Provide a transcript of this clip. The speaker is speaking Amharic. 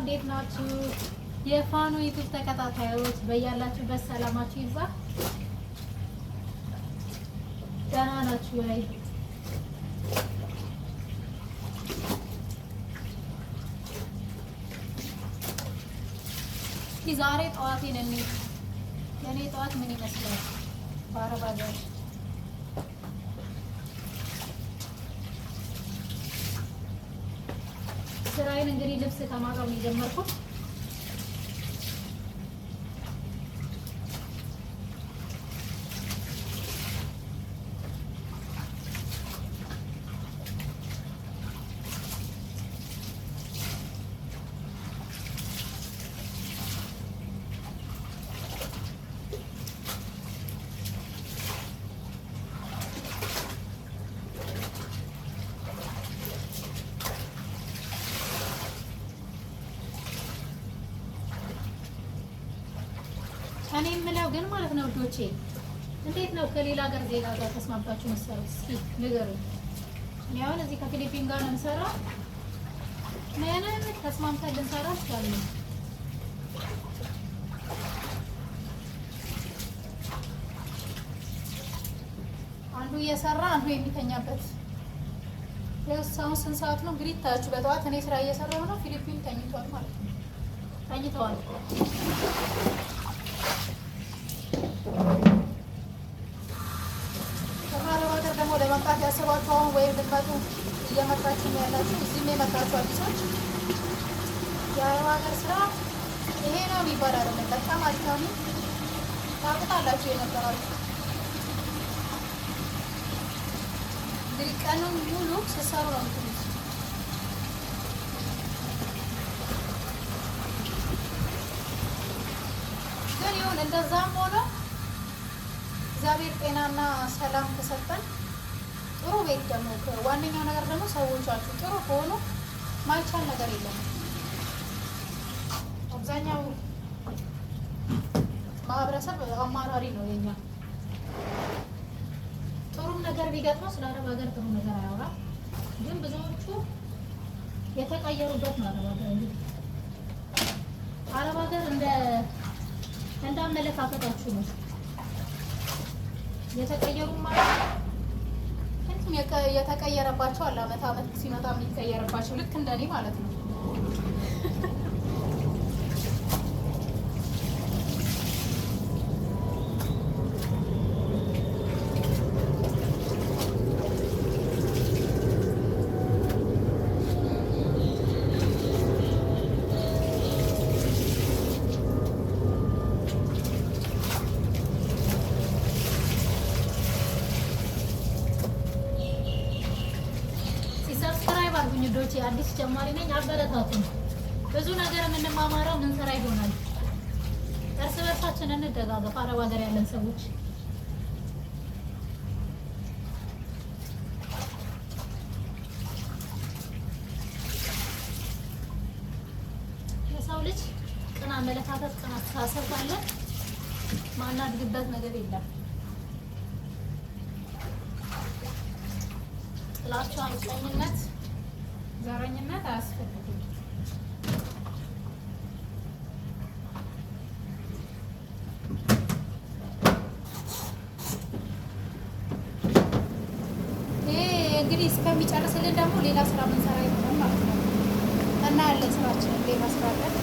እንዴት ናችሁ? የፋኑ ዩቲዩብ ተከታታዮች በያላችሁበት ሰላማችሁ ይብዛ። ደህና ናችሁ ወይ? ዛሬ ጠዋቴን የኔ ጠዋት ምን ይመስላል? በአረብ ሀገር ስራዬን እንግዲህ ልብስ ከማጠብ ነው የጀመርኩት። እኔ የምለው ግን ማለት ነው ዶቼ እንዴት ነው ከሌላ ሀገር ዜጋ ጋር ተስማምታችሁ መሰራት? እስኪ ንገሩኝ። እኔ አሁን እዚህ ከፊሊፒን ጋር ነው የምሰራው። ምንም ተስማምተን ልንሰራ እንችላለን። አንዱ እየሰራ አንዱ የሚተኛበት የውሳውን ስንት ሰዓት ነው እንግዲህ ታችሁ። በጠዋት እኔ ስራ እየሰራሁ ነው፣ ፊሊፒን ተኝቷል ማለት ነው። ተኝተዋል። ከአረብ ሀገር ደግሞ ለመምጣት ያሰባችሁ አሁን ወይም ልትመጡ እየመጣችሁ ነው ያላችሁ፣ እዚህም የመጣችሁ አዲሶች የአረብ ሀገር ስራ ይሄ ነው የሚባል አይደለም። በጣም አድካሚ ታውቁታላችሁ የነበራችሁ። እንግዲህ ቀኑን ሙሉ ስትሰሩ ነው የምትሉት። ግን ይሁን እንደዛም ሆነ እግዚአብሔር ጤናና ሰላም ከሰጠን ጥሩ ቤት ደግሞ ዋነኛው ነገር ደግሞ ሰዎቻችሁ ጥሩ ከሆኑ ማይቻል ነገር የለም። አብዛኛው ማህበረሰብ አማራሪ ነው የኛ። ጥሩም ነገር ቢገጥመው ስለ አረብ ሀገር ጥሩ ነገር አያወራም። ግን ብዙዎቹ የተቀየሩበት ነው አረብ ሀገር። እንግዲህ አረብ ሀገር እንዳመለካከታችሁ ነው የተቀየሩ ማለት እንትን የተቀየረባቸው አለ። አመት ሲመጣ የሚቀየርባቸው ልክ እንደኔ ማለት ነው። ዶቼ አዲስ ጀማሪ ነኝ፣ አበረታቱኝ። ብዙ ነገር የምንማማረው ምን ሰራ ይሆናል። እርስ በርሳችን እንደጋገፍ። አረብ ሀገር ያለን ሰዎች የሰው ልጅ ቅን አመለካከት፣ ቅን አስተሳሰብ ካለ ማናድግበት ነገር የለም። ጥላቻ፣ ምቀኝነት፣ ዘረኝነት አያስፈልግም። ይሄ እንግዲህ እስከሚጨርስልን ደግሞ ሌላ ስራ ምንሰራ ይሆናል ማለት ነው። እና ያለን ስራችን እንዴ መስራለን